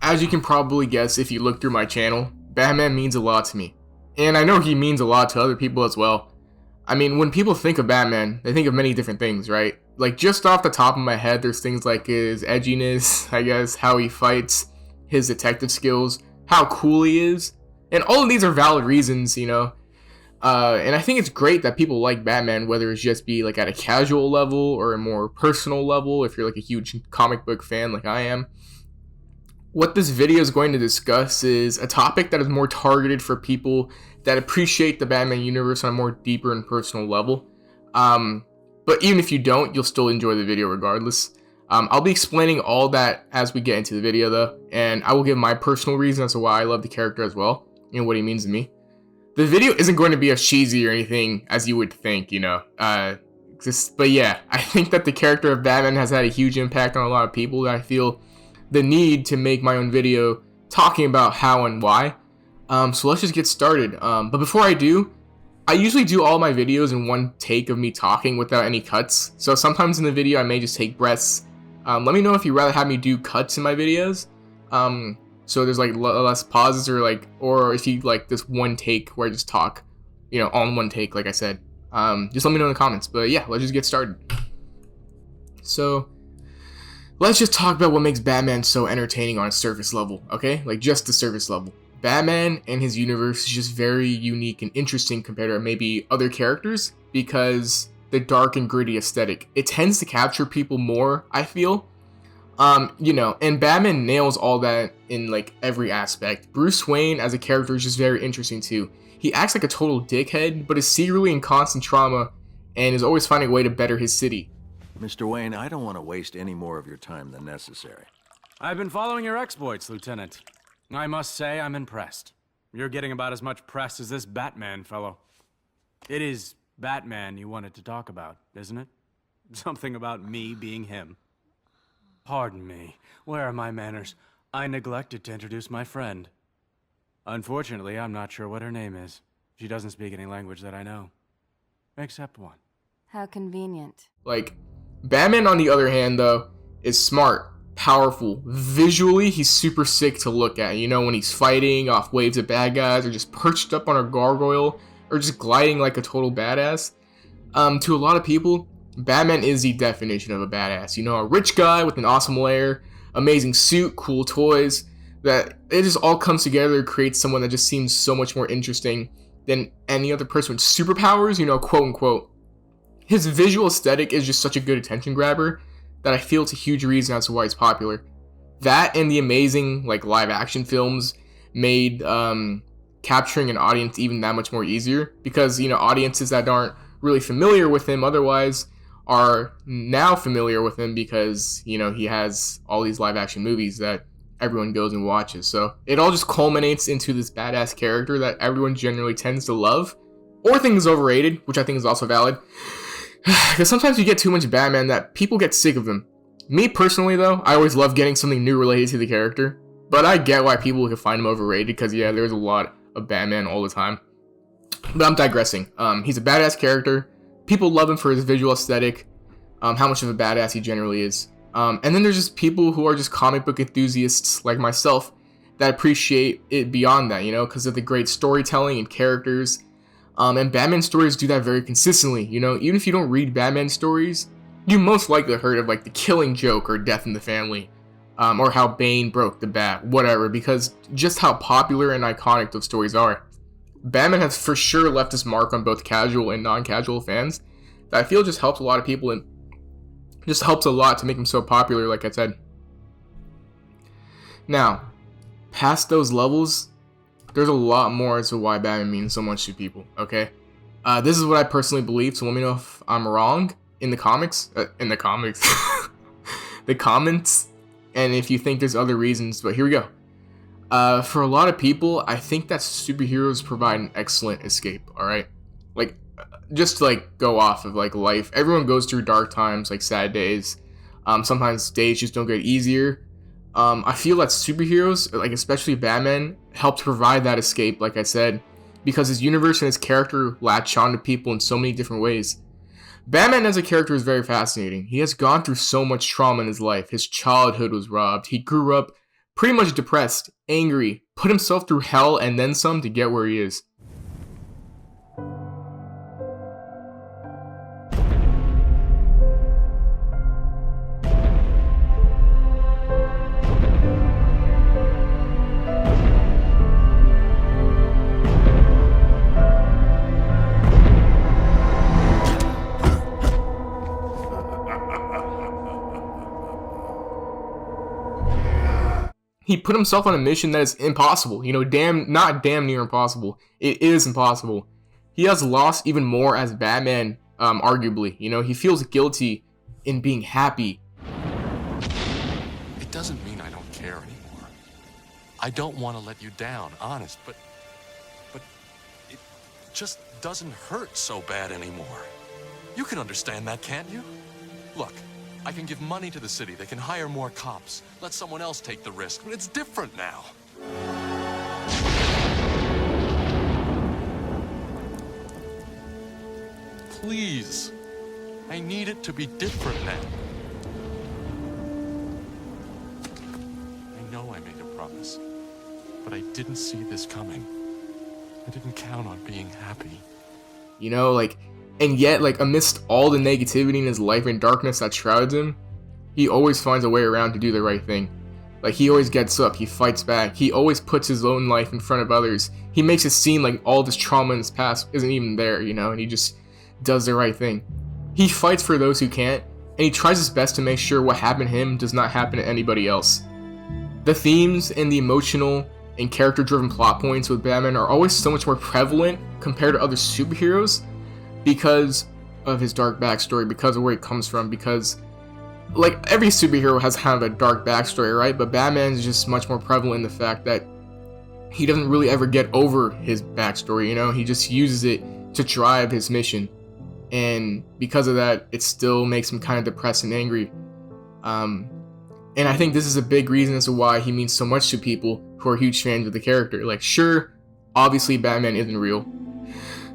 as you can probably guess if you look through my channel, Batman means a lot to me. And I know he means a lot to other people as well. I mean, when people think of Batman, they think of many different things, right? Like, just off the top of my head, there's things like his edginess, I guess, how he fights, his detective skills, how cool he is. And all of these are valid reasons, you know. And I think it's great that people like Batman, whether it's just be like at a casual level or a more personal level, if you're like a huge comic book fan like I am. What this video is going to discuss is a topic that is more targeted for people that appreciate the Batman universe on a more deeper and personal level. But even if you don't, you'll still enjoy the video regardless. I'll be explaining all that as we get into the video though, and I will give my personal reason as to why I love the character as well, and what he means to me. The video isn't going to be as cheesy or anything as you would think, you know. But yeah, I think that the character of Batman has had a huge impact on a lot of people that I feel the need to make my own video talking about how and why. So let's just get started. But before I do, I usually do all my videos in one take of me talking without any cuts. So sometimes in the video I may just take breaths. Let me know if you'd rather have me do cuts in my videos. So there's like less pauses, or if you like this one take where I just talk, you know, all in one take, like I said. Just let me know in the comments. But yeah, let's just get started. So let's just talk about what makes Batman so entertaining on a surface level, okay? Like, just the surface level. Batman and his universe is just very unique and interesting compared to maybe other characters because the dark and gritty aesthetic. It tends to capture people more, I feel. You know, and Batman nails all that in like every aspect. Bruce Wayne as a character is just very interesting too. He acts like a total dickhead, but is secretly in constant trauma and is always finding a way to better his city. Mr. Wayne, I don't want to waste any more of your time than necessary. I've been following your exploits, Lieutenant. I must say I'm impressed. You're getting about as much press as this Batman fellow. It is Batman you wanted to talk about, isn't it? Something about me being him. Pardon me. Where are my manners? I neglected to introduce my friend. Unfortunately, I'm not sure what her name is. She doesn't speak any language that I know. Except one. How convenient. Like, Batman, on the other hand, though, is smart, powerful. Visually, he's super sick to look at. You know, when he's fighting off waves of bad guys, or just perched up on a gargoyle, or just gliding like a total badass. To a lot of people, Batman is the definition of a badass. You know, a rich guy with an awesome lair, amazing suit, cool toys. That it just all comes together, creates someone that just seems so much more interesting than any other person with superpowers, you know, quote unquote. His visual aesthetic is just such a good attention grabber that I feel it's a huge reason as to why he's popular. That and the amazing like live action films made capturing an audience even that much more easier, because, you know, audiences that aren't really familiar with him otherwise are now familiar with him because, you know, he has all these live action movies that everyone goes and watches. So it all just culminates into this badass character that everyone generally tends to love or think is overrated, which I think is also valid. Because sometimes you get too much Batman that people get sick of him. Me personally, though, I always love getting something new related to the character. But I get why people can find him overrated, because yeah, there's a lot of Batman all the time. But I'm digressing. He's a badass character. People love him for his visual aesthetic, how much of a badass he generally is. And then there's just people who are just comic book enthusiasts like myself that appreciate it beyond that, you know, because of the great storytelling and characters. And Batman stories do that very consistently, you know. Even if you don't read Batman stories, you most likely heard of like the Killing Joke or Death in the Family, or how Bane broke the bat, whatever, because just how popular and iconic those stories are. Batman has for sure left his mark on both casual and non-casual fans that I feel just helps a lot of people and just helps a lot to make him so popular, like I said. Now, past those levels, there's a lot more as to why Batman means so much to people, okay? This is what I personally believe, so let me know if I'm wrong in the comments, the comments, and if you think there's other reasons, but here we go. For a lot of people, I think that superheroes provide an excellent escape, alright? Like, just to like go off of like life. Everyone goes through dark times, like sad days. Sometimes days just don't get easier. I feel that superheroes, like especially Batman, help to provide that escape, like I said, because his universe and his character latch on to people in so many different ways. Batman as a character is very fascinating. He has gone through so much trauma in his life. His childhood was robbed. He grew up pretty much depressed, angry, put himself through hell and then some to get where he is. He put himself on a mission that is impossible. Not damn near impossible. It is impossible. He has lost even more as Batman, arguably. He feels guilty in being happy. It doesn't mean I don't care anymore. I don't want to let you down, honest, but it just doesn't hurt so bad anymore. You can understand that, can't you? Look, I can give money to the city, they can hire more cops, let someone else take the risk, but it's different now. Please, I need it to be different now. I know I made a promise, but I didn't see this coming. I didn't count on being happy. And yet, amidst all the negativity in his life and darkness that shrouds him, he always finds a way around to do the right thing. He always gets up, he fights back, he always puts his own life in front of others. He makes it seem like all this trauma in his past isn't even there, and he just does the right thing. He fights for those who can't, and he tries his best to make sure what happened to him does not happen to anybody else. The themes and the emotional and character-driven plot points with Batman are always so much more prevalent compared to other superheroes, because of his dark backstory, because of where he comes from, because every superhero has kind of a dark backstory, right? But Batman is just much more prevalent in the fact that he doesn't really ever get over his backstory, he just uses it to drive his mission, and because of that, it still makes him kind of depressed and angry. And I think this is a big reason as to why he means so much to people who are huge fans of the character. Sure, obviously Batman isn't real,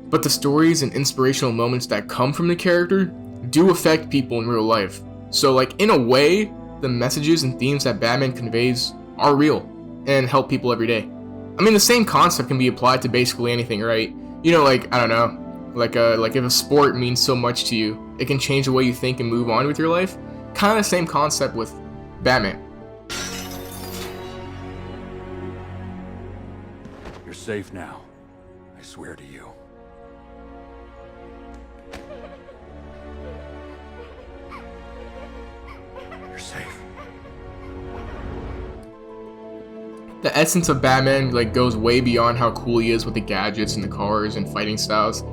but the stories and inspirational moments that come from the character do affect people in real life. So in a way, the messages and themes that Batman conveys are real and help people every day. The same concept can be applied to basically anything, right? I don't know, if a sport means so much to you, it can change the way you think and move on with your life. Kind of the same concept with Batman. You're safe now. I swear to you. You're safe. The essence of Batman goes way beyond how cool he is with the gadgets and the cars and fighting styles.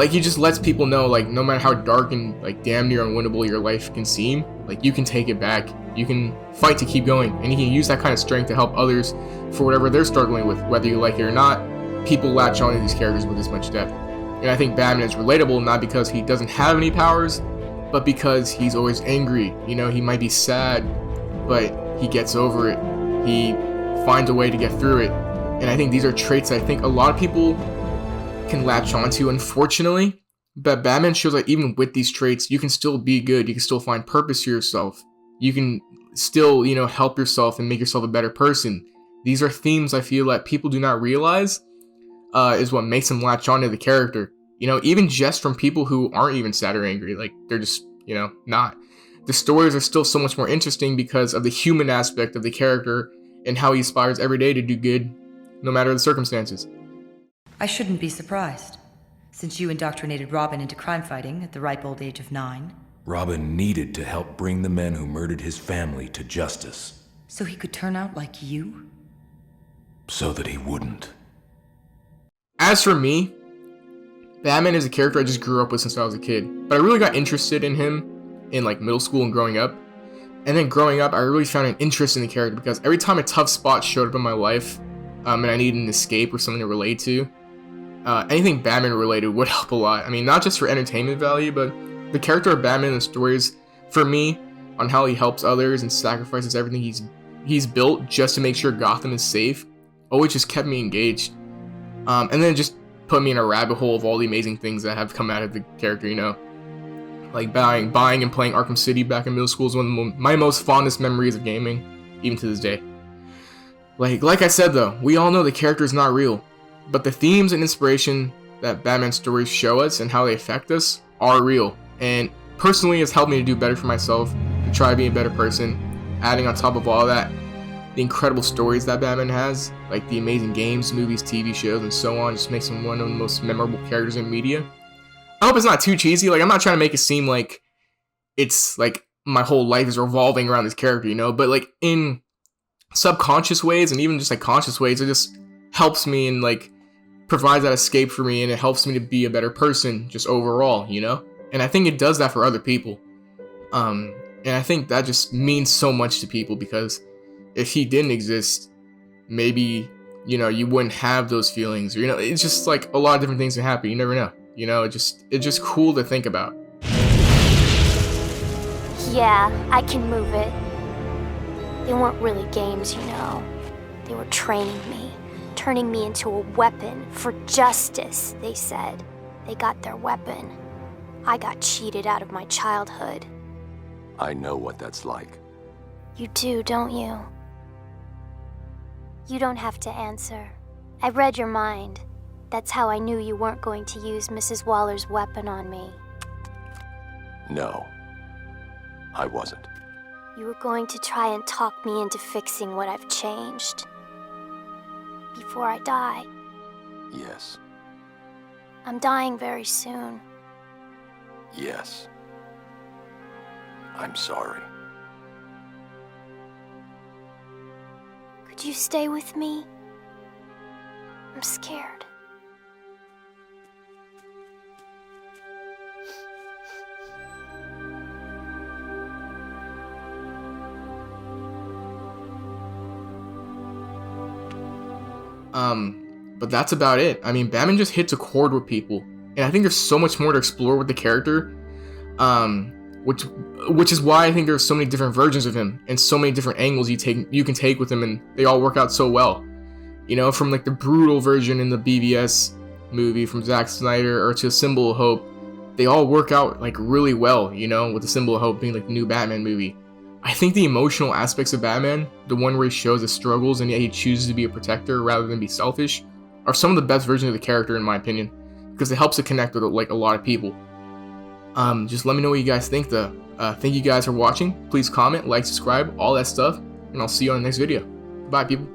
He just lets people know no matter how dark and damn near unwinnable your life can seem, you can take it back. You can fight to keep going, and you can use that kind of strength to help others for whatever they're struggling with, whether you like it or not. People latch on to these characters with this much depth. And I think Batman is relatable not because he doesn't have any powers, but because he's always angry. He might be sad, but he gets over it. He finds a way to get through it. And I think these are traits I think a lot of people can latch onto, unfortunately. But Batman shows that even with these traits, you can still be good. You can still find purpose for yourself. You can still, help yourself and make yourself a better person. These are themes I feel that people do not realize is what makes them latch onto the character. Even just from people who aren't even sad or angry. They're just, not. The stories are still so much more interesting because of the human aspect of the character and how he aspires every day to do good, no matter the circumstances. I shouldn't be surprised, since you indoctrinated Robin into crime fighting at the ripe old age of 9. Robin needed to help bring the men who murdered his family to justice. So he could turn out like you? So that he wouldn't. As for me, Batman is a character I just grew up with since I was a kid, but I really got interested in him in middle school and growing up. And then growing up, I really found an interest in the character because every time a tough spot showed up in my life, and I needed an escape or something to relate to, anything Batman related would help a lot. Not just for entertainment value, but the character of Batman in the stories, for me, on how he helps others and sacrifices everything he's built just to make sure Gotham is safe, always just kept me engaged. And then just put me in a rabbit hole of all the amazing things that have come out of the character, buying and playing Arkham City back in middle school is one of my most fondest memories of gaming, even to this day. Like I said though, we all know the character is not real, but the themes and inspiration that Batman stories show us and how they affect us are real, and personally it's helped me to do better for myself, to try being a better person. Adding on top of all that, the incredible stories that Batman has, like the amazing games, movies, TV shows, and so on, just makes him one of the most memorable characters in media. I hope it's not too cheesy. Like, I'm not trying to make it seem like it's like my whole life is revolving around this character, you know, but like in subconscious ways and even just like conscious ways, it just helps me and like provides that escape for me, and it helps me to be a better person just overall, you know. And I think it does that for other people. And I think that just means so much to people, because if he didn't exist, maybe, you know, you wouldn't have those feelings, or, you know, it's just like a lot of different things can happen. You never know, you know. It's just cool to think about. Yeah, I can move it. They weren't really games, you know. They were training me, turning me into a weapon for justice, they said. They got their weapon. I got cheated out of my childhood. I know what that's like. You do, don't you? You don't have to answer. I read your mind. That's how I knew you weren't going to use Mrs. Waller's weapon on me. No, I wasn't. You were going to try and talk me into fixing what I've changed. Before I die. Yes. I'm dying very soon. Yes. I'm sorry. Could you stay with me? I'm scared. But that's about it. I mean, Batman just hits a chord with people, and I think there's so much more to explore with the character, which is why I think there's so many different versions of him and so many different angles you can take with him, and they all work out so well. You know, from like the brutal version in the BVS movie from Zack Snyder, or to a Symbol of Hope, they all work out like really well. You know, with the Symbol of Hope being like the new Batman movie. I think the emotional aspects of Batman, the one where he shows his struggles and yet he chooses to be a protector rather than be selfish, are some of the best versions of the character in my opinion, because it helps to connect with like a lot of people. Just let me know what you guys think though. Thank you guys for watching. Please comment, like, subscribe, all that stuff, and I'll see you on the next video. Bye, people.